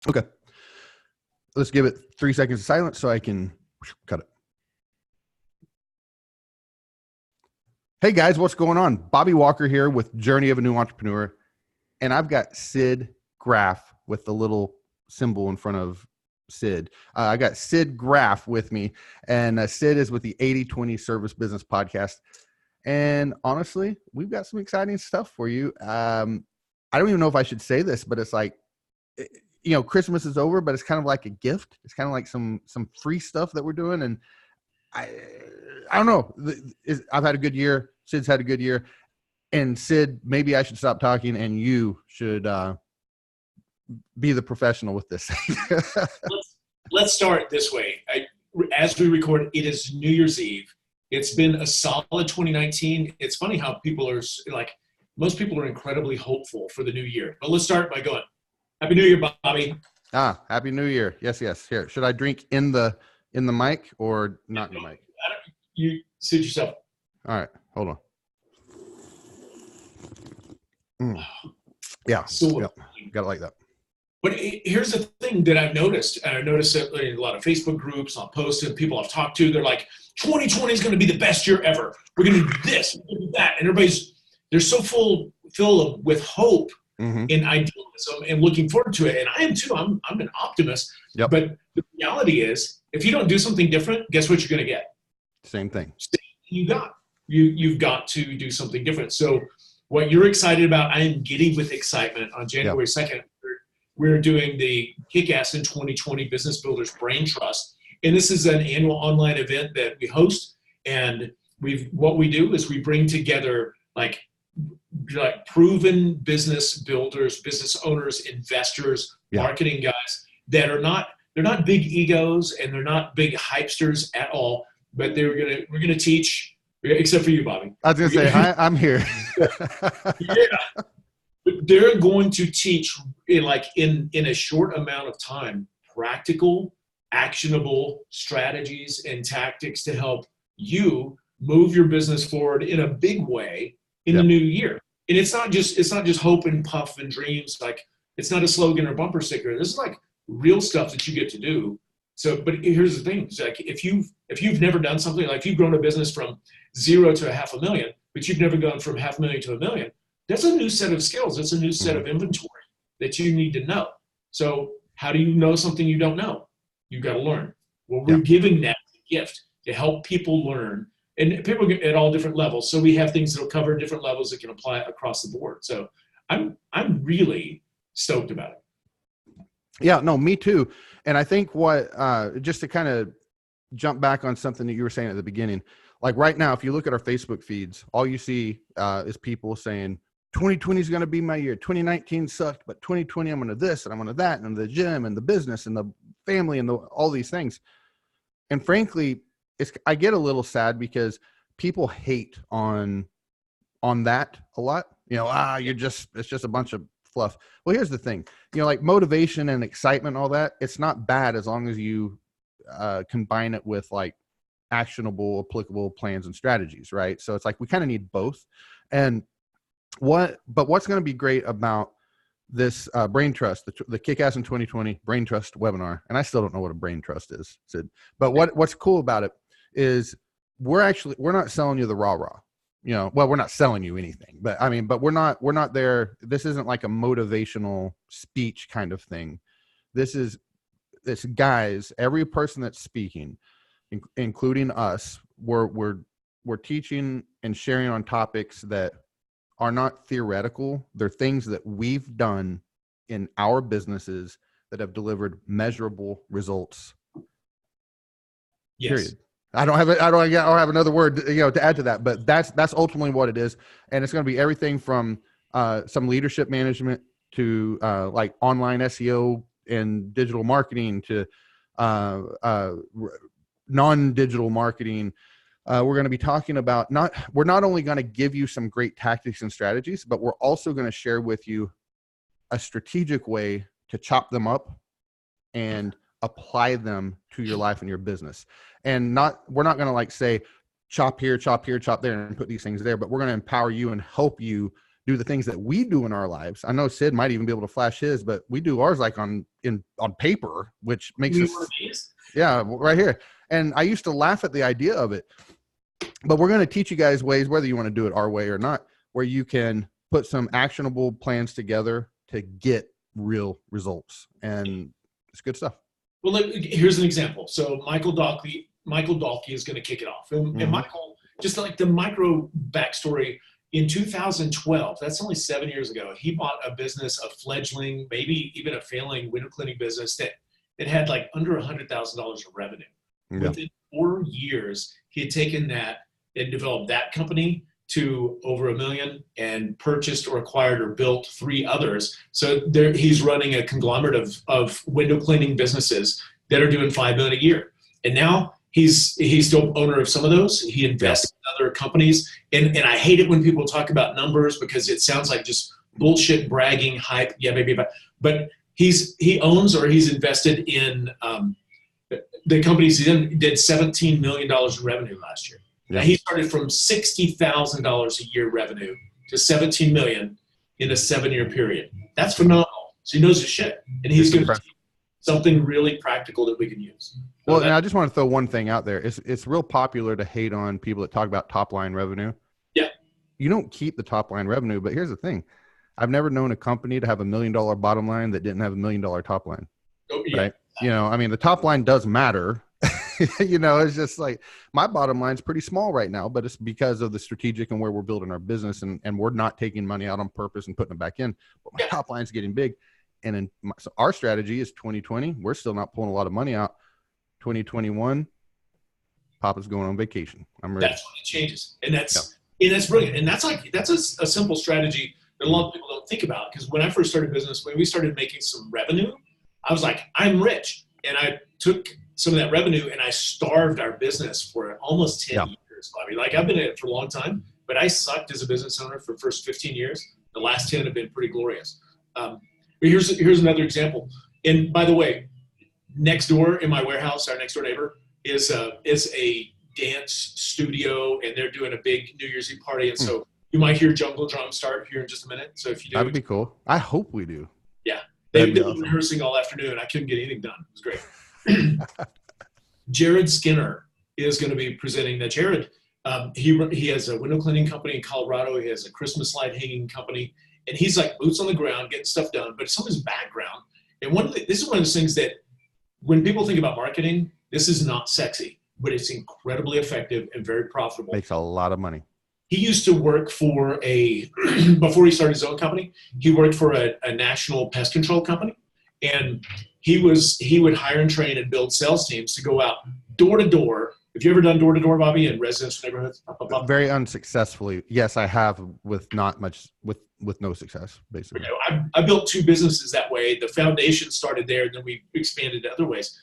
Okay. Let's give it 3 seconds of silence so I can cut it. Hey guys, what's going on? Bobby Walker here with Journey of a New Entrepreneur. And I've got Sid Graff with the little symbol in front of Sid. I got Sid Graff with me, and Sid is with the 80/20 Service Business Podcast. And honestly, we've got some exciting stuff for you. I don't even know if I should say this, but it's like, Christmas is over, but it's kind of like a gift. It's kind of like some free stuff that we're doing. And I don't know. I've had a good year. Sid's had a good year. And Sid, maybe I should stop talking and you should be the professional with this. Let's start this way. As we record, it is New Year's Eve. It's been a solid 2019. It's funny how people are like, most people are incredibly hopeful for the new year. But let's start by going, Happy New Year, Bobby. Happy New Year. Yes. Here, should I drink in the mic or not in the mic? You suit yourself. All right, hold on. Yeah, so got it like that. But here's the thing that I've noticed. I noticed that in a lot of Facebook groups, on posts, and people I've talked to, they're like, 2020 is going to be the best year ever. We're going to do this, we're going to do that. And they're so full with hope and idealism and looking forward to it. And I am too. I'm an optimist. Yep. But the reality is, if you don't do something different, guess what you're going to get? Same thing. You've got to do something different. So what you're excited about, I am giddy with excitement. On January 2nd, we're doing the Kick-Ass in 2020 Business Builders Braintrust. And this is an annual online event that we host. And what we do is we bring together like proven business builders, business owners, investors, marketing guys that are they're not big egos and they're not big hypesters at all, but we're gonna teach, except for you, Bobby. I was gonna say, I'm here. Yeah. But they're going to teach in a short amount of time, practical, actionable strategies and tactics to help you move your business forward in a big way in the new year. And it's not just hope and puff and dreams. Like, it's not a slogan or bumper sticker. This is like real stuff that you get to do. So, but here's the thing: it's like if you've never done something, like you've grown a business from 0 to $500,000, but you've never gone from $500,000 to $1 million, that's a new set of skills. That's a new set of inventory that you need to know. So, how do you know something you don't know? You've got to learn. Well, we're giving that gift to help people learn, and people get at all different levels. So we have things that'll cover different levels that can apply across the board. So I'm really stoked about it. Yeah, no, me too. And I think just to kind of jump back on something that you were saying at the beginning, like right now, if you look at our Facebook feeds, all you see is people saying 2020 is going to be my year. 2019 sucked, but 2020, I'm going to this and I'm going to that, and the gym and the business and the family and all these things. And frankly, I get a little sad because people hate on that a lot. It's just a bunch of fluff. Well, here's the thing, like motivation and excitement, all that, it's not bad as long as you combine it with like actionable, applicable plans and strategies, right? So it's like we kind of need both. And what's going to be great about this Braintrust, the Kick-Ass in 2020 Braintrust webinar, and I still don't know what a Braintrust is, Sid, but what's cool about it is we're not selling you the rah-rah. We're not selling you anything, but we're not there. This isn't like a motivational speech kind of thing. This guys, every person that's speaking, including us, we're teaching and sharing on topics that are not theoretical. They're things that we've done in our businesses that have delivered measurable results. Yes. Period. I don't have another word, to add to that, but that's ultimately what it is. And it's going to be everything from some leadership management to like online SEO and digital marketing to non-digital marketing. We're going to be talking about we're not only going to give you some great tactics and strategies, but we're also going to share with you a strategic way to chop them up and apply them to your life and your business. And we're not going to like say, chop here, chop there, and put these things there, but we're going to empower you and help you do the things that we do in our lives. I know Sid might even be able to flash his, but we do ours like on paper, which makes us, yeah, right here. And I used to laugh at the idea of it, but we're going to teach you guys ways, whether you want to do it our way or not, where you can put some actionable plans together to get real results. And it's good stuff. Well, here's an example. So Michael Dalkey is going to kick it off. And Michael, just like the micro backstory, in 2012, that's only 7 years ago, he bought a business, a fledgling, maybe even a failing window cleaning business that it had like under $100,000 of revenue. Yeah. Within 4 years, he had taken that and developed that company to over $1 million and purchased or acquired or built 3 others. So he's running a conglomerate of window cleaning businesses that are doing $5 million a year. And now he's still owner of some of those. He invests in other companies. And I hate it when people talk about numbers because it sounds like just bullshit, bragging, hype. Yeah, maybe. But he owns or he's invested in the companies he's in did $17 million in revenue last year. Yeah. Now, he started from $60,000 a year revenue to $17 million in a 7-year period. That's phenomenal. So he knows his shit. And he's going to teach something really practical that we can use. So well, and I just want to throw one thing out there. It's real popular to hate on people that talk about top line revenue. Yeah. You don't keep the top line revenue, but here's the thing. I've never known a company to have $1 million bottom line that didn't have $1 million top line. Oh, yeah. Right? You know, I mean, the top line does matter. You know, it's just like my bottom line's pretty small right now, but it's because of the strategic and where we're building our business, and we're not taking money out on purpose and putting it back in. But my top line's getting big. And so our strategy is 2020. We're still not pulling a lot of money out. 2021, Papa's going on vacation. I'm ready. That's when it changes. And that's brilliant. And that's a simple strategy that a lot of people don't think about. Because when I first started business, when we started making some revenue, I was like, I'm rich. And I took some of that revenue and I starved our business for almost 10 years, Bobby. Like, I've been in it for a long time, but I sucked as a business owner for the first 15 years. The last 10 have been pretty glorious. But here's another example. And by the way, next door in my warehouse, our next door neighbor is a dance studio, and they're doing a big New Year's Eve party. And so you might hear jungle drums start here in just a minute. So if you do, that'd be cool. I hope we do. Yeah. They've been rehearsing all afternoon. I couldn't get anything done. It was great. Jared Skinner is going to be presenting. That Jared, he has a window cleaning company in Colorado. He has a Christmas light hanging company, and he's like boots on the ground, getting stuff done. But some of his background, and this is one of those things that when people think about marketing, this is not sexy, but it's incredibly effective and very profitable. Makes a lot of money. He used to work for before he started his own company, he worked for a national pest control company. And he would hire and train and build sales teams to go out door to door. Have you ever done door to door, Bobby, in residential neighborhoods? Very unsuccessfully. Yes, I have, with not much, with no success, basically. Okay, I built 2 businesses that way. The foundation started there, and then we expanded to other ways.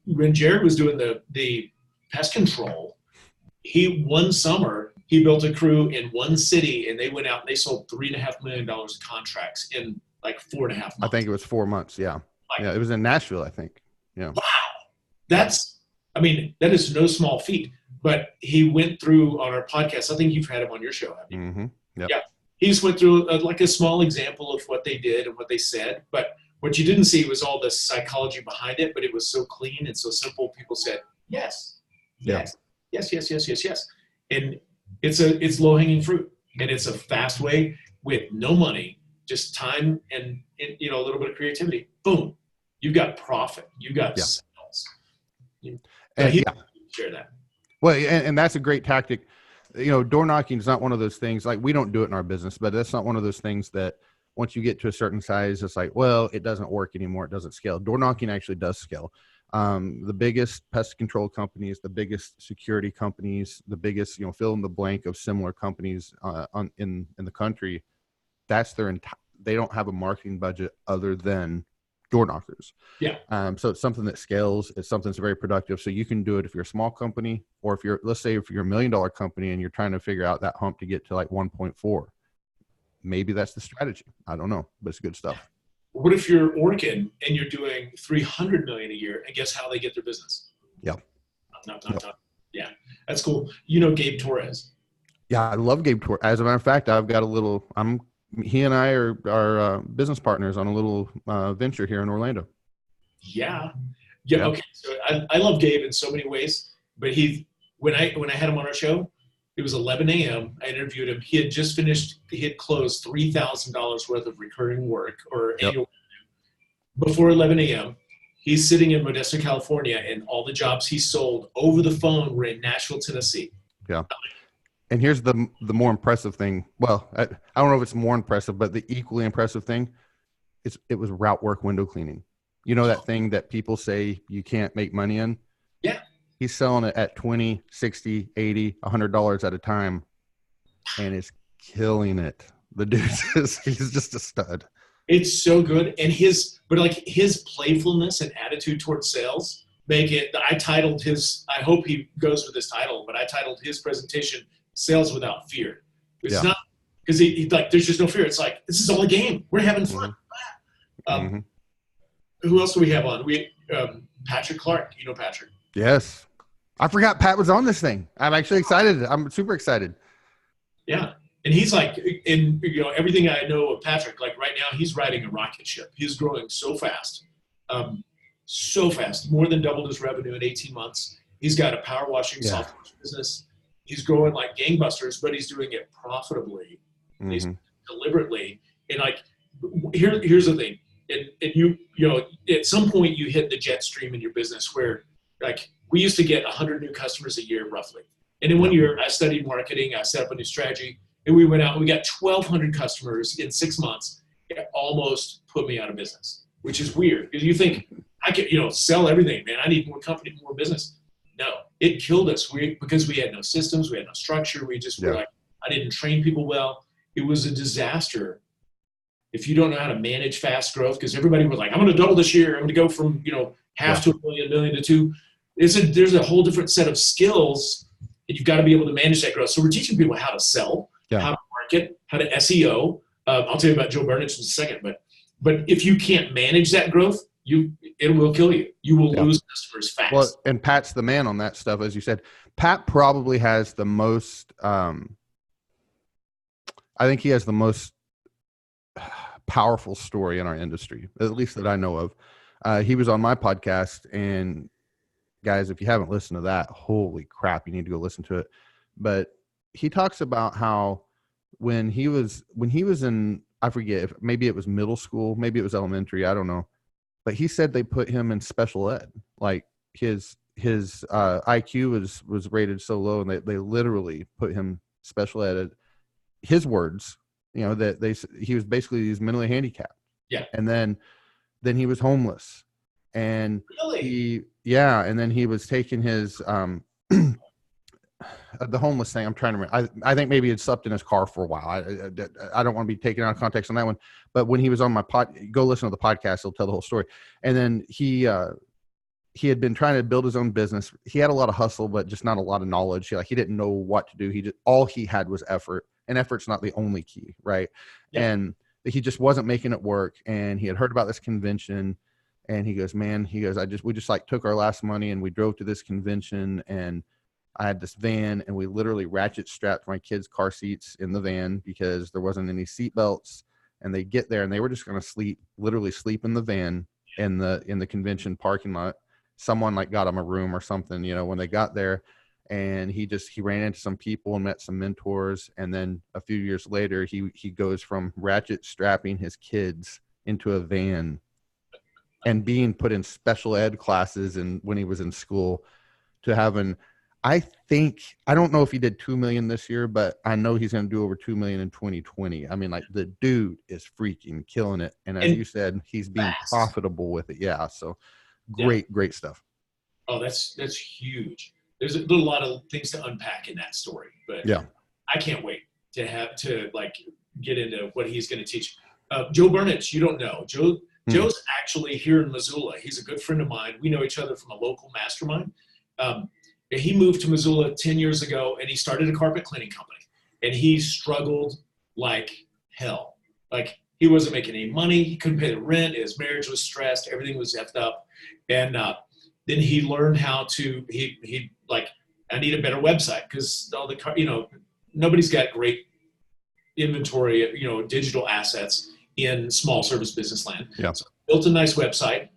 When Jared was doing the pest control, one summer, he built a crew in one city, and they went out and they sold $3.5 million of contracts in like 4.5 months. I think it was 4 months. Yeah. Yeah. It was in Nashville, I think. Yeah. Wow. That is no small feat, but he went through on our podcast. I think you've had him on your show, have you? Mm-hmm. Yep. Yeah. He just went through like a small example of what they did and what they said. But what you didn't see was all the psychology behind it, but it was so clean and so simple. People said, yes, yes, yes, yes, yes, yes, yes. And it's low hanging fruit, and it's a fast way with no money, just time and a little bit of creativity. Boom, you've got profit. You got sales. Share that. Well, and that's a great tactic. Door knocking is not one of those things, like, we don't do it in our business, but that's not one of those things that once you get to a certain size, it's like, well, it doesn't work anymore. It doesn't scale. Door knocking actually does scale. The biggest pest control companies, the biggest security companies, the biggest, fill in the blank of similar companies in the country, that's they don't have a marketing budget other than door knockers. Yeah. So it's something that scales. It's something that's very productive. So you can do it if you're a small company, or let's say if you're $1 million company and you're trying to figure out that hump to get to like 1.4. Maybe that's the strategy. I don't know, but it's good stuff. What if you're Orkin and you're doing $300 million a year, and guess how they get their business? Yeah. Yeah, that's cool. You know Gabe Torres? Yeah, I love Gabe Tor. As a matter of fact, I've got a little. He and I are business partners on a little venture here in Orlando. Yeah. Yeah. Yeah. Okay. So I love Gabe in so many ways, but when I had him on our show, it was 11 a.m. I interviewed him. He had closed $3,000 worth of recurring work or Yep. annual before 11 a.m. He's sitting in Modesto, California, and all the jobs he sold over the phone were in Nashville, Tennessee. Yeah. And here's the more impressive thing. Well, I don't know if it's more impressive, but the equally impressive thing is it was route work window cleaning. You know, that thing that people say you can't make money in? Yeah. He's selling it at 20, 60, 80, $100 at a time and is killing it. The dude he's just a stud. It's so good. And his playfulness and attitude towards sales make it, I hope he goes with this title, but I titled his presentation Sales Without Fear. It's not because he like, there's just no fear. It's like, this is all a game. We're having fun. Mm-hmm. Who else do we have on? Patrick Clark. You know Patrick. Yes. I forgot Pat was on this thing. I'm actually excited. I'm super excited. Yeah. And he's like, everything I know of Patrick, like right now, he's riding a rocket ship. He's growing so fast, more than doubled his revenue in 18 months. He's got a power washing software business. He's growing like gangbusters, but he's doing it profitably. Mm-hmm. He's deliberately. And like, here's the thing. And you at some point you hit the jet stream in your business where like we used to get 100 new customers a year roughly. And in 1 year I studied marketing, I set up a new strategy, and we went out and we got 1,200 customers in 6 months. It almost put me out of business, which is weird because you think I could, sell everything, man. I need more company, more business. No, it killed us. Because we had no systems, we had no structure. We just were like, I didn't train people well. It was a disaster. If you don't know how to manage fast growth, because everybody was like, I'm going to double this year. I'm going to go from, half to a million to 2. There's a whole different set of skills, and you've got to be able to manage that growth. So we're teaching people how to sell, how to market, how to SEO. I'll tell you about Joe Burnich in a second, but if you can't manage that growth, it will kill you. You will lose customers fast. Well, and Pat's the man on that stuff, as you said. Pat probably has the most. I think he has the most powerful story in our industry, at least that I know of. He was on my podcast, and guys, if you haven't listened to that, holy crap, you need to go listen to it. But he talks about how when he was in, I forget if maybe it was middle school, maybe it was elementary, I don't know. But he said they put him in special ed. Like his IQ was rated so low, and they literally put him special ed. His words, that he was basically mentally handicapped. Yeah. And then he was homeless. And really? And then he was taking his the homeless thing. I'm trying to remember. I think maybe he'd slept in his car for a while. I don't want to be taken out of context on that one. But when he was on my go listen to the podcast. He'll tell the whole story. And then he had been trying to build his own business. He had a lot of hustle, but just not a lot of knowledge. He didn't know what to do. All he had was effort, and effort's not the only key, right? Yeah. And he just wasn't making it work. And he had heard about this convention, and he goes, we just like took our last money and we drove to this convention, and I had this van, and we literally ratchet strapped my kids' car seats in the van because there wasn't any seat belts. And they get there, and they were just going to literally sleep in the van in the convention parking lot. Someone like got him a room or something, when they got there, and he ran into some people and met some mentors. And then a few years later, he goes from ratchet strapping his kids into a van and being put in special ed classes and when he was in school to having, I don't know if he did 2 million this year, but I know he's going to do over 2 million in 2020. I mean, like, the dude is freaking killing it. And as you said, he's being profitable with it. Yeah. So great stuff. Oh, that's huge. There's a lot of things to unpack in that story, but I can't wait to get into what he's going to teach. Joe Burnich, you don't know. Joe's actually here in Missoula. He's a good friend of mine. We know each other from a local mastermind. He moved to Missoula 10 years ago, and he started a carpet cleaning company. And he struggled like hell. Like, he wasn't making any money. He couldn't pay the rent. His marriage was stressed. Everything was effed up. And then he learned how to, I need a better website because all the, nobody's got great inventory, digital assets in small service business land. Yeah. So built a nice website,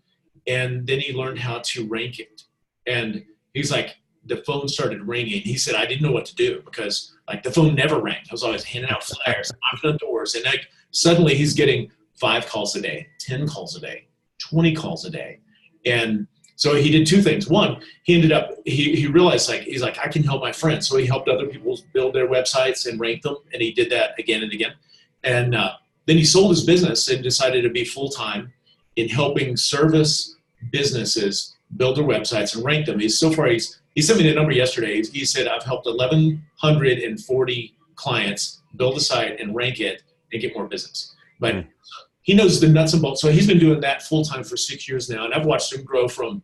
and then he learned how to rank it. And he's like, the phone started ringing. He said, I didn't know what to do because like the phone never rang. I was always handing out flyers, knocking on doors. And like suddenly he's getting 5 calls a day, 10 calls a day, 20 calls a day. And so he did 2 things. One, he ended up, he realized he's like, I can help my friends. So he helped other people build their websites and rank them. And he did that again and again. And then he sold his business and decided to be full-time in helping service businesses build their websites and rank them. He sent me the number yesterday. He said, I've helped 1,140 clients build a site and rank it and get more business. But he knows the nuts and bolts. So he's been doing that full time for 6 years now. And I've watched him grow from,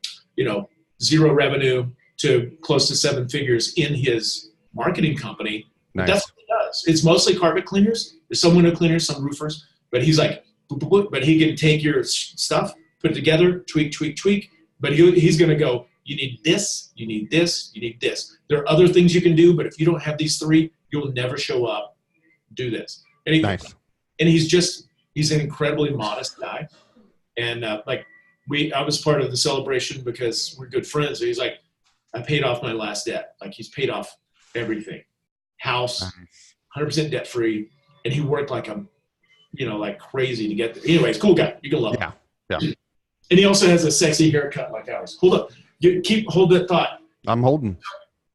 0 revenue to close to 7 figures in his marketing company. Nice. That's what he does. It's mostly carpet cleaners. There's some window cleaners, some roofers, but he's like, but he can take your stuff, put it together, tweak. But he's going to go, you need this, you need this, you need this. There are other things you can do, but if you don't have these 3, you'll never show up. Do this. And nice. And he's an incredibly modest guy. And I was part of the celebration because we're good friends. So he's like, I paid off my last debt. Like he's paid off everything. House, 100% debt free. And he worked like crazy to get there. Anyways, cool guy. You can love him. Yeah. And he also has a sexy haircut like ours. Hold up. Hold that thought. I'm holding.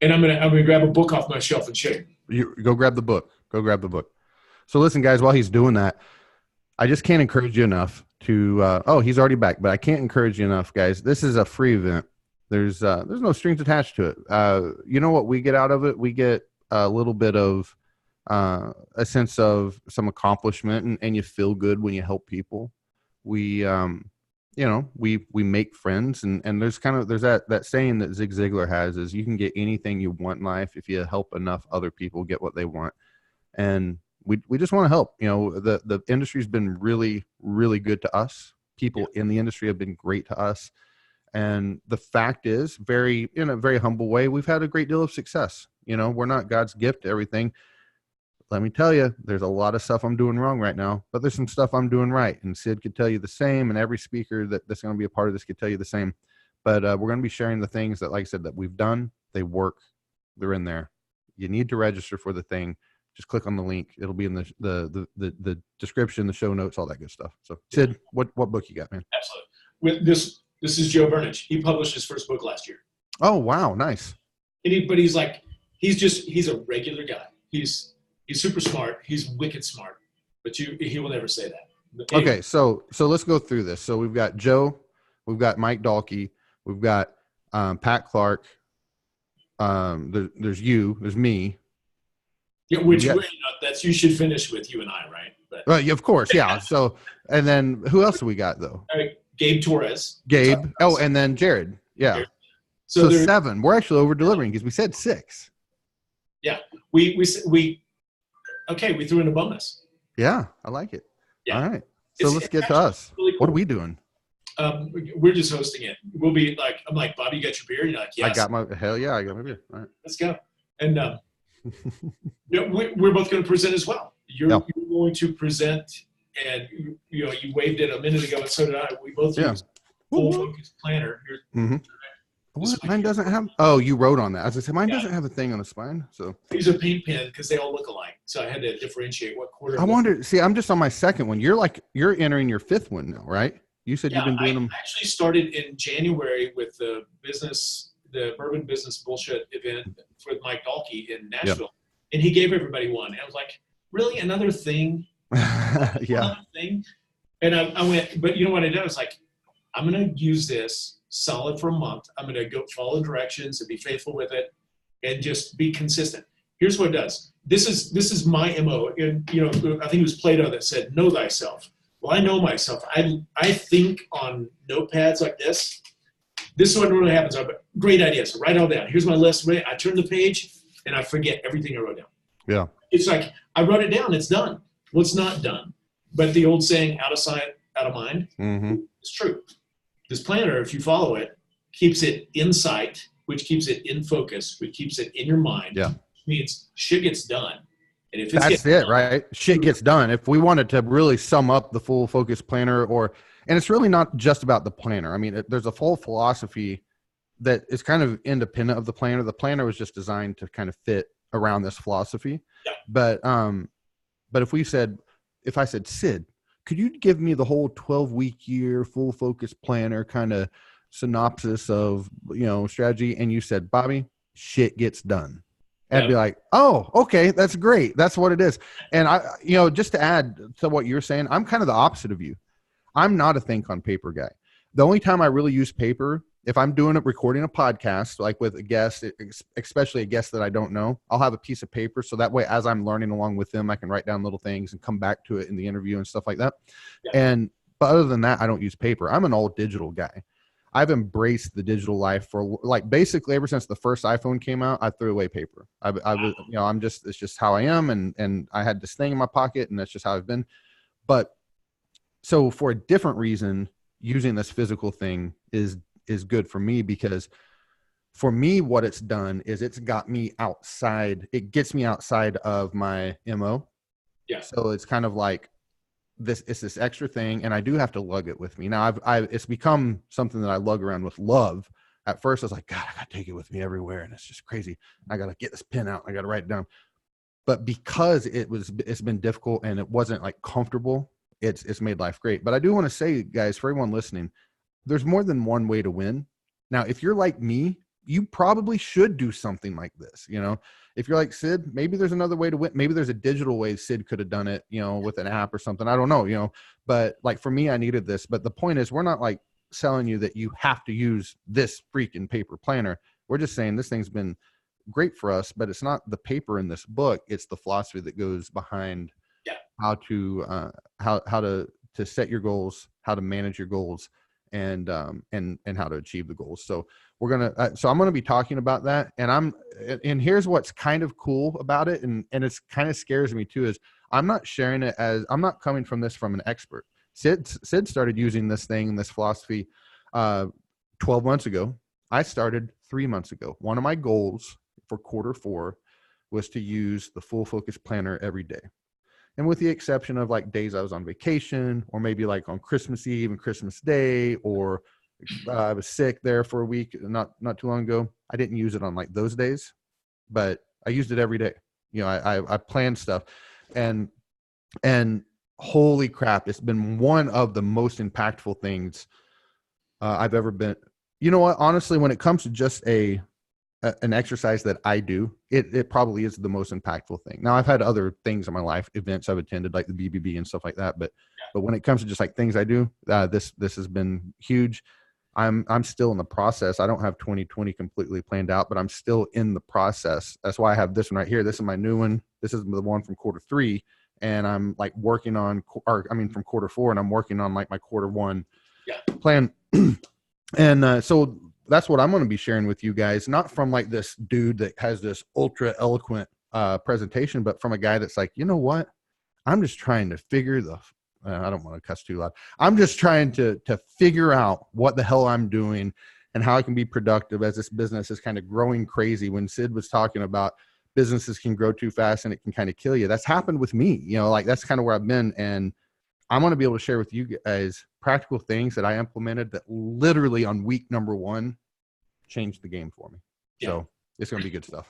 And I'm gonna grab a book off my shelf and show you. You go grab the book. So listen, guys, while he's doing that, I just can't encourage you enough to he's already back, but I can't encourage you enough, guys. This is a free event. There's no strings attached to it. You know what we get out of it? We get a little bit of a sense of some accomplishment, and you feel good when you help people. We we make friends, and there's that saying that Zig Ziglar has is you can get anything you want in life if you help enough other people get what they want. And we just want to help. The industry's been really, really good to us. People in the industry have been great to us. And the fact is, in a very humble way, we've had a great deal of success. We're not God's gift to everything. Let me tell you, there's a lot of stuff I'm doing wrong right now, but there's some stuff I'm doing right. And Sid could tell you the same, and every speaker that's going to be a part of this could tell you the same. But we're going to be sharing the things that, like I said, that we've done. They work. They're in there. You need to register for the thing. Just click on the link. It'll be in the description, the show notes, all that good stuff. So, Sid, what book you got, man? Absolutely. With this is Joe Burnich. He published his first book last year. Oh, wow. Nice. But he's a regular guy. He's super smart. He's wicked smart, but he will never say that. Okay, so let's go through this. So we've got Joe, we've got Mike Dahlke, we've got Pat Clark. There's you, there's me. Yeah, that's you should finish with you and I, right? But right, yeah, of course, yeah. So and then who else do we got though? Gabe Torres. Gabe. Oh, and then Jared. Yeah. Jared. So 7. We're actually over delivering because we said 6. Yeah, we threw in a bonus. Yeah, I like it. Yeah. All right. So let's get to us. Really cool. What are we doing? We're just hosting it. We'll be like, I'm like, Bobby, you got your beer? You're like, yes. I got my beer. All right. Let's go. And we're both going to present as well. You're going to present, and you waved it a minute ago, and so did I. We both use full focus planner. What? Mine doesn't have. Oh, you wrote on that. As I said, mine doesn't have a thing on the spine. So these are paint pen because they all look alike. So I had to differentiate what quarter. I wonder. See, I'm just on my second one. You're entering your 5th one now, right? You said you've been doing them. I actually started in January with the Bourbon Business Bullshit event with Mike Dahlke in Nashville, and he gave everybody one. And I was like, really, another thing? Another thing? And I went, but you know what I did? I was like, I'm going to use this solid for a month. I'm going to go follow directions and be faithful with it and just be consistent. Here's what it does. This is my MO. And, I think it was Plato that said, know thyself. Well, I know myself. I think on notepads like this. This is what really happens. I have great ideas. Write it all down. Here's my list. I turn the page and I forget everything I wrote down. Yeah. It's like I wrote it down. It's done. Well, it's not done. But the old saying, out of sight, out of mind, is true. This planner, if you follow it, keeps it in sight, which keeps it in focus, which keeps it in your mind. Yeah. Which means shit gets done. And if it's That's it, right? Shit gets done. If we wanted to really sum up the full focus planner, and it's really not just about the planner. I mean, there's a full philosophy that is kind of independent of the planner. The planner was just designed to kind of fit around this philosophy. Yeah. But if I said, Sid, could you give me the whole 12-week year full focus planner kind of synopsis of, strategy? And you said, Bobby, shit gets done. I'd be like, oh, okay, that's great. That's what it is. And just to add to what you're saying, I'm kind of the opposite of you. I'm not a think on paper guy. The only time I really use paper, if I'm recording a podcast, like with a guest, especially a guest that I don't know, I'll have a piece of paper. So that way, as I'm learning along with them, I can write down little things and come back to it in the interview and stuff like that. Yeah. But other than that, I don't use paper. I'm an all digital guy. I've embraced the digital life for basically ever since the first iPhone came out. I threw away paper. I was, it's just how I am. And I had this thing in my pocket, and that's just how I've been. But so for a different reason, using this physical thing is good for me, because for me, what it's done is it's got me outside. It gets me outside of my MO. Yeah. So it's kind of like this extra thing, and I do have to lug it with me. Now it's become something that I lug around with love. At first I was like, God, I got to take it with me everywhere. And it's just crazy. I got to get this pen out. I got to write it down. But because it's been difficult and it wasn't like comfortable, it's made life great. But I do want to say, guys, for everyone listening, there's more than one way to win. Now, if you're like me, you probably should do something like this. If you're like Sid, maybe there's another way to win. Maybe there's a digital way Sid could have done it, with an app or something. I don't know, but like for me, I needed this. But the point is, we're not like selling you that you have to use this freaking paper planner. We're just saying this thing's been great for us, but it's not the paper in this book. It's the philosophy that goes behind how to set your goals, how to manage your goals, and how to achieve the goals. So I'm gonna be talking about that, and here's what's kind of cool about it, and it's kind of scares me too, is I'm not sharing it as, I'm not coming from this from an expert. Sid started using this philosophy 12 months ago. I started 3 months ago. One of my goals for quarter 4 was to use the full focus planner every day. And with the exception of like days I was on vacation, or maybe like on Christmas Eve and Christmas Day, or I was sick there for a week not too long ago, I didn't use it on like those days, but I used it every day. I planned stuff, and holy crap, it's been one of the most impactful things I've ever been. You know what? Honestly, when it comes to just an exercise that I do, it probably is the most impactful thing. Now, I've had other things in my life, events I've attended, like the BBB and stuff like that. But when it comes to just like things I do, this has been huge. I'm still in the process. I don't have 2020 completely planned out, but I'm still in the process. That's why I have this one right here. This is my new one. This is the one from quarter 3. And I'm like working on, from quarter 4, and I'm working on like my quarter 1 plan. And so that's what I'm going to be sharing with you guys, not from like this dude that has this ultra eloquent presentation, but from a guy that's like, you know what? I'm just trying to figure I don't want to cuss too loud. I'm just trying to figure out what the hell I'm doing and how I can be productive as this business is kind of growing crazy. When Sid was talking about businesses can grow too fast and it can kind of kill you, that's happened with me. Like that's kind of where I've been. And I'm going to be able to share with you guys practical things that I implemented that literally on week number 1 changed the game for me. Yeah. So it's going to be good stuff.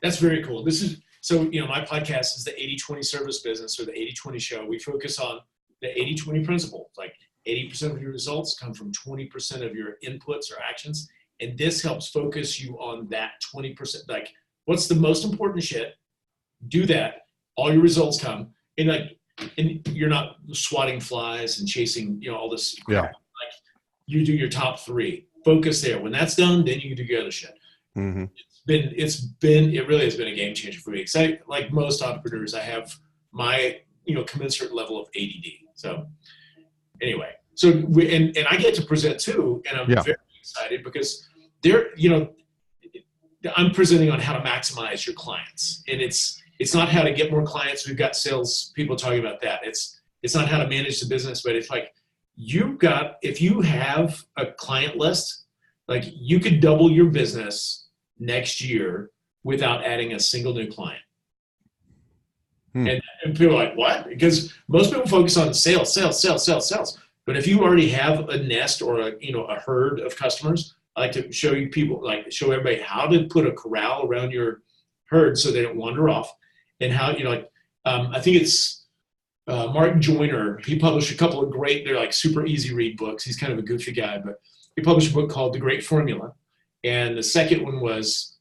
That's very cool. My podcast is the 80-20 service business, or the 80-20 show. We focus on the 80-20 principle. Like 80% of your results come from 20% of your inputs or actions. And this helps focus you on that 20%. Like, what's the most important shit? Do that. All your results come. And you're not swatting flies and chasing, all this crap. Like, you do your top 3. Focus there. When that's done, then you can do your other shit. Mm-hmm. It really has been a game changer for me. Because like most entrepreneurs, I have my, commensurate level of ADD. So anyway, and I get to present too, and I'm very excited because I'm presenting on how to maximize your clients, and it's not how to get more clients. We've got sales people talking about that. It's not how to manage the business, but it's like, if you have a client list, like you could double your business next year without adding a single new client. And people are like, what? Because most people focus on sales, sales, sales, sales, sales. But if you already have a nest or a herd of customers, I like to show show everybody how to put a corral around your herd so they don't wander off, and how I think it's Mark Joyner. He published a couple of they're like super easy read books. He's kind of a goofy guy, but he published a book called The Great Formula, and the second one was.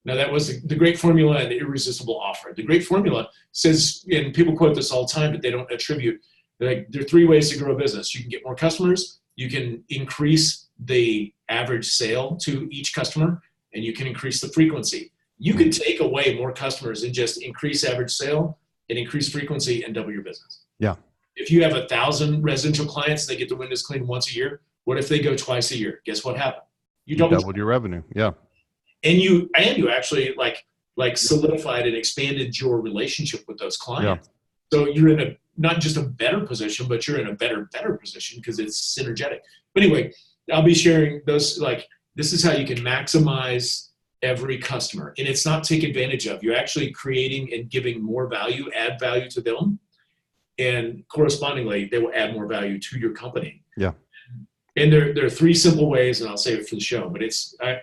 Now, that was the Great Formula and the Irresistible Offer. The Great Formula says, and people quote this all the time, but they don't attribute, there are 3 ways to grow a business. You can get more customers, you can increase the average sale to each customer, and you can increase the frequency. You can take away more customers and just increase average sale and increase frequency and double your business. Yeah. If you have 1,000 residential clients, they get the windows cleaned once a year. What if they go twice a year? Guess what happened? You doubled your revenue. Yeah. And you actually like solidified and expanded your relationship with those clients. Yeah. So you're in not just a better position, but you're in a better position because it's synergetic. But anyway, I'll be sharing those, this is how you can maximize every customer. And it's not take advantage of. You're actually creating and giving more value, add value to them. And correspondingly, they will add more value to your company. Yeah. And there are 3 simple ways, and I'll save it for the show, but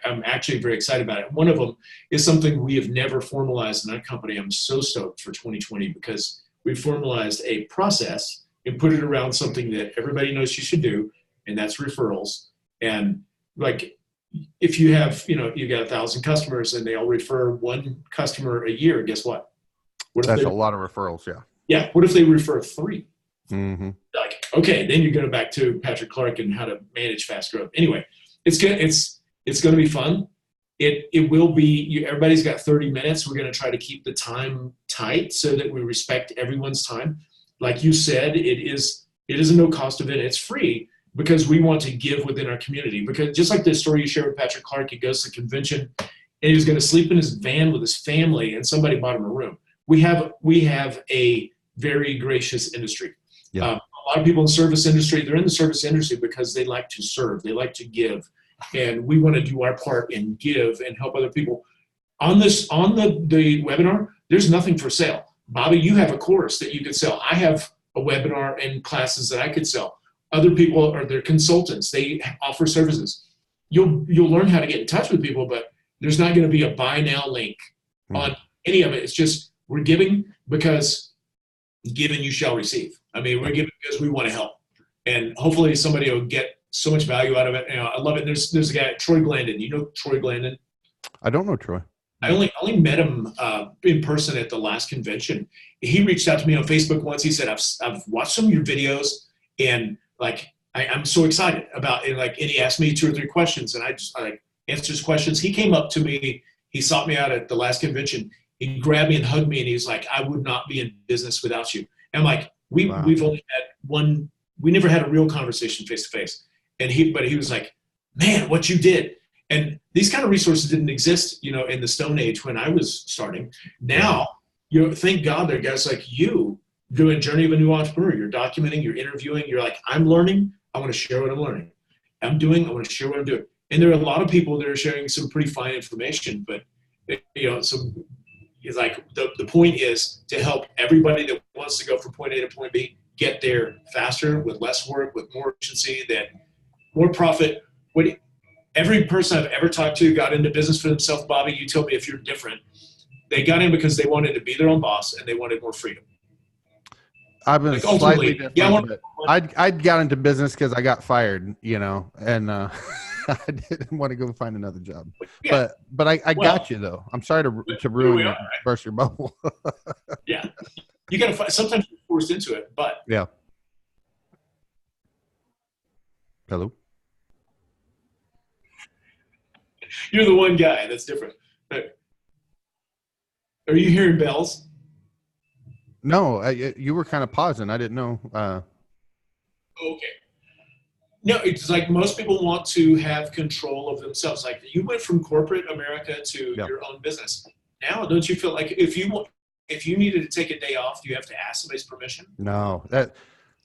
I'm actually very excited about it. One of them is something we have never formalized in our company. I'm so stoked for 2020 because we formalized a process and put it around something that everybody knows you should do, and that's referrals. And if you have, you got 1,000 customers and they all refer 1 customer a year, guess what? That's a lot of referrals, yeah. Yeah. What if they refer 3? Mm-hmm. Okay, then you're going back to Patrick Clark and how to manage fast growth. Anyway, it's going to be fun. It will be. Everybody's got 30 minutes. We're going to try to keep the time tight so that we respect everyone's time. Like you said, it is a no cost event. It's free because we want to give within our community. Because just like the story you shared with Patrick Clark, he goes to the convention and he was going to sleep in his van with his family, and somebody bought him a room. We have a very gracious industry. Yeah. A lot of people in the service industry, they're in the service industry because they like to serve, they like to give, and we want to do our part and give and help other people. On the webinar, there's nothing for sale. Bobby, you have a course that you could sell. I have a webinar and classes that I could sell. Other people are their consultants. They offer services. You'll learn how to get in touch with people, but there's not going to be a buy now link on any of it. It's just we're giving because given you shall receive. I mean, we're giving because we want to help, and hopefully somebody will get so much value out of it. I love it. There's a guy, Troy Glandon. You know Troy Glandon? I don't know Troy. I only met him in person at the last convention. He reached out to me on Facebook once. He said, "I've watched some of your videos, and I'm so excited about it." And he asked me 2 or 3 questions, and I answered his questions. He came up to me. He sought me out at the last convention. He grabbed me and hugged me, and he's like, "I would not be in business without you." And I'm like, we've only had one. We never had a real conversation face to face. And he was like, "Man, what you did!" And these kind of resources didn't exist, in the Stone Age when I was starting. Now, thank God there are guys like you doing Journey of a New Entrepreneur. You're documenting, you're interviewing. You're like, I'm learning. I want to share what I'm learning. I want to share what I'm doing. And there are a lot of people that are sharing some pretty fine information, but so it's like the point is to help everybody that wants to go from point A to point B get there faster with less work, with more efficiency, more profit. Every person I've ever talked to got into business for themselves. Bobby, you tell me if you're different. They got in because they wanted to be their own boss and they wanted more freedom. I've been slightly different. I got into business because I got fired, and I didn't want to go find another job. Yeah. But I got you though. I'm sorry to ruin burst your bubble. Yeah, you got to. Sometimes you're forced into it, but yeah. Hello. You're the one guy that's different. Are you hearing bells? No, you were kind of pausing. I didn't know. Okay. No, it's like most people want to have control of themselves. Like you went from corporate America to your own business. Now, don't you feel like if you needed to take a day off, do you have to ask somebody's permission? No,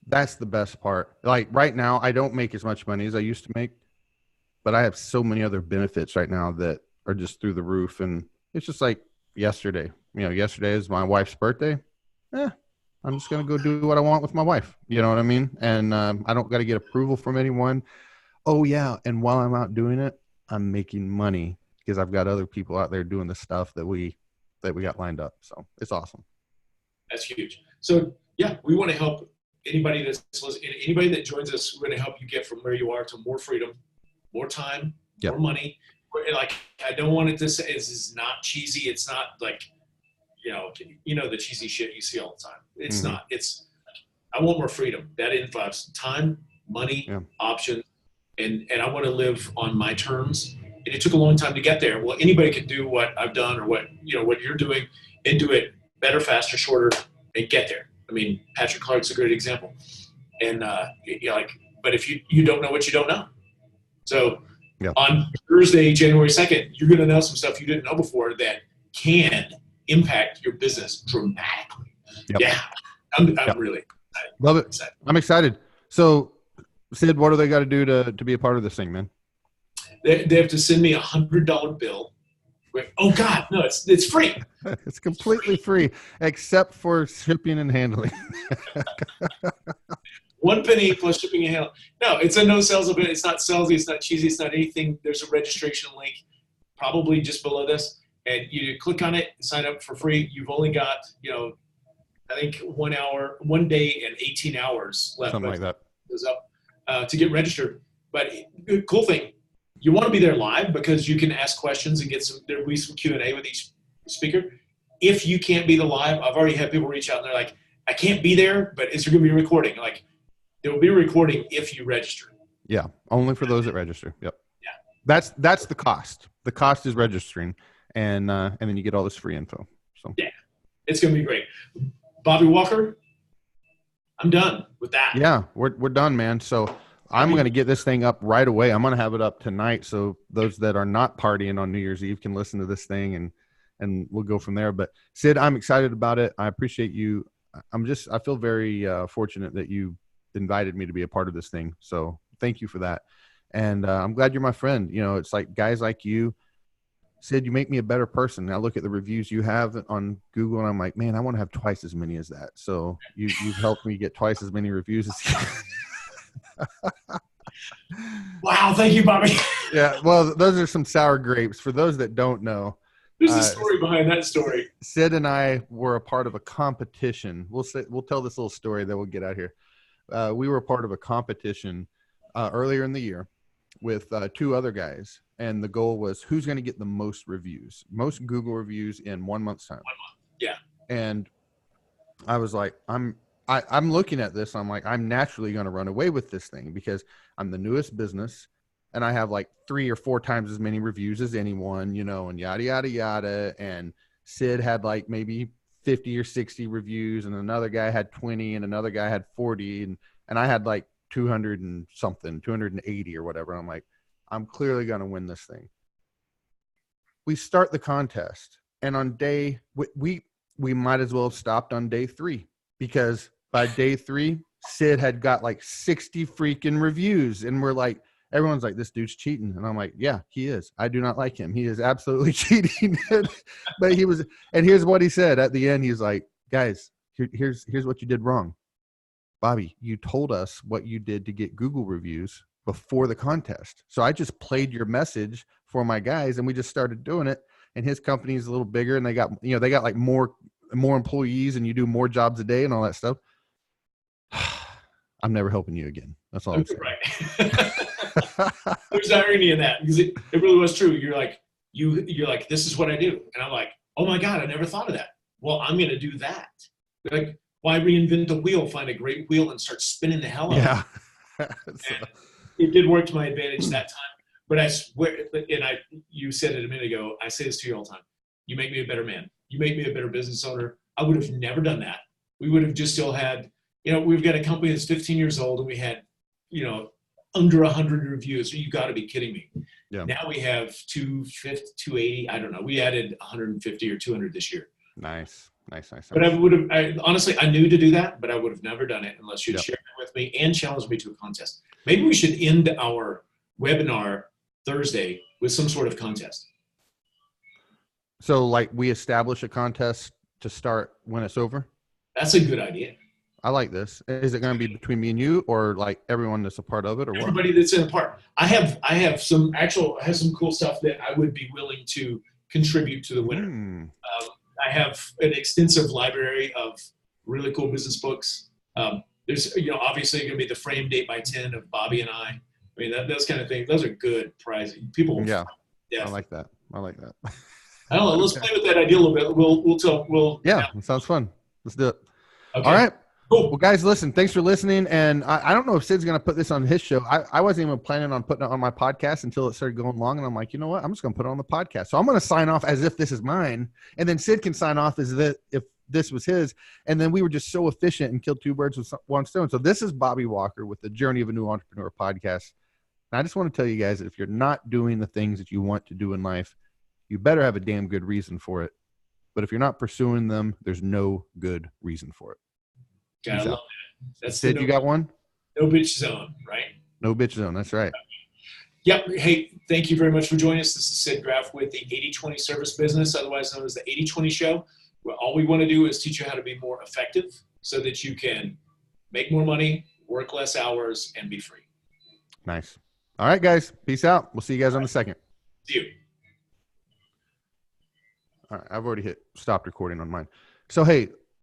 that's the best part. Like right now, I don't make as much money as I used to make, but I have so many other benefits right now that are just through the roof. And it's just like yesterday. Yesterday is my wife's birthday. I'm just going to go do what I want with my wife. You know what I mean? And I don't got to get approval from anyone. Oh yeah. And while I'm out doing it, I'm making money because I've got other people out there doing the stuff that we got lined up. So it's awesome. That's huge. So yeah, we want to help anybody anybody that joins us. We're going to help you get from where you are to more freedom, more time, Yep. more money. Like, I don't want it to say this is not cheesy. It's not like, the cheesy shit you see all the time. It's not. It's, I want more freedom. That involves time, money, options, and I want to live on my terms. And it took a long time to get there. Well, anybody can do what I've done or what you're doing and do it better, faster, shorter, and get there. I mean, Patrick Clark's a great example. And but if you don't know what you don't know. So on Thursday, January 2nd, you're going to know some stuff you didn't know before that can impact your business dramatically. Yep. Yeah, I'm really excited. Love it. I'm excited. So, Sid, what do they got to do to be a part of this thing, man? They have to send me $100 bill. Oh God, no, it's free. It's completely free except for shipping and handling. 1 penny plus shipping and handling. No, it's a no sales event. It's not salesy. It's not cheesy. It's not anything. There's a registration link probably just below this. And you click on it, sign up for free. You've only got, I think 1 day and 18 hours left. Something like that. Goes up to get registered. But cool thing, you want to be there live because you can ask questions and there'll be some Q&A with each speaker. If you can't be the live, I've already had people reach out and they're like, I can't be there, but is there going to be a recording? Like, there will be a recording if you register. Yeah, only for those that register. Yep. Yeah. That's the cost. The cost is registering. And then you get all this free info. So yeah, it's gonna be great. Bobby Walker, I'm done with that. Yeah, we're done, man. So I'm gonna get this thing up right away. I'm gonna have it up tonight, so those that are not partying on New Year's Eve can listen to this thing, and we'll go from there. But Sid, I'm excited about it. I appreciate you. I feel very fortunate that you invited me to be a part of this thing. So thank you for that. And I'm glad you're my friend. It's like guys like you. Sid, you make me a better person. I look at the reviews you have on Google and I'm like, man, I want to have twice as many as that. So you've helped me get twice as many reviews as Wow. Thank you, Bobby. Yeah. Well, those are some sour grapes. For those that don't know, there's a story behind that story. Sid and I were a part of a competition. We'll tell this little story that we'll get out here. We were a part of a competition earlier in the year with 2 other guys. And the goal was who's going to get the most Google reviews in 1 month's time. 1 month. Yeah. And I was like, I'm looking at this. I'm like, I'm naturally going to run away with this thing because I'm the newest business and I have like 3 or 4 times as many reviews as anyone, and yada, yada, yada. And Sid had like maybe 50 or 60 reviews and another guy had 20 and another guy had 40. And I had like 200 and something, 280 or whatever. I'm like, I'm clearly going to win this thing. We start the contest, and on day we might as well have stopped on day 3 because by day 3, Sid had got like 60 freaking reviews, and we're like, everyone's like, this dude's cheating, and I'm like, yeah, he is. I do not like him. He is absolutely cheating. But he was, and here's what he said at the end. He's like, guys, here's what you did wrong. Bobby, you told us what you did to get Google reviews before the contest. So I just played your message for my guys and we just started doing it. And his company is a little bigger and they got like more employees and you do more jobs a day and all that stuff. I'm never helping you again. That's all I'm saying. Right. There's irony in that because it really was true. You're like, this is what I do. And I'm like, oh my God, I never thought of that. Well, I'm going to do that. Like, why reinvent the wheel, find a great wheel and start spinning the hell out of it. It did work to my advantage that time. But I swear, and you said it a minute ago, I say this to you all the time. You make me a better man. You make me a better business owner. I would have never done that. We would have just still had, we've got a company that's 15 years old and we had, under 100 reviews. You got to be kidding me. Yeah. Now we have 250, 280. I don't know. We added 150 or 200 this year. Nice. But honestly, I knew to do that, but I would have never done it unless you'd shared it with me and challenged me to a contest. Maybe we should end our webinar Thursday with some sort of contest. So like we establish a contest to start when it's over? That's a good idea. I like this. Is it going to be between me and you, or like everyone that's a part of it, or what? Everybody that's in a part. I have some cool stuff that I would be willing to contribute to the winner. I have an extensive library of really cool business books. There's, obviously going to be the framed 8x10 of Bobby and I. I mean, those kind of things. Those are good prizes. People. Yeah. I like that. I don't know. Let's play with that idea a little bit. We'll. Yeah, it sounds fun. Let's do it. Okay. All right. Cool. Well, guys, listen, thanks for listening. And I don't know if Sid's going to put this on his show. I wasn't even planning on putting it on my podcast until it started going long. And I'm like, you know what? I'm just going to put it on the podcast. So I'm going to sign off as if this is mine. And then Sid can sign off as if this was his. And then we were just so efficient and killed two birds with one stone. So this is Bobby Walker with the Journey of a New Entrepreneur podcast. And I just want to tell you guys that if you're not doing the things that you want to do in life, you better have a damn good reason for it. But if you're not pursuing them, there's no good reason for it. God, I love that. That's Sid, you got one? No bitch zone, right? No bitch zone. That's right. Yep. Hey, thank you very much for joining us. This is Sid Graff with the 80/20 Service Business, otherwise known as the 80/20 Show. Well, all we want to do is teach you how to be more effective so that you can make more money, work less hours, and be free. Nice. All right, guys. Peace out. We'll see you guys on the second. See you. All right. I've already hit stop recording on mine. So, hey,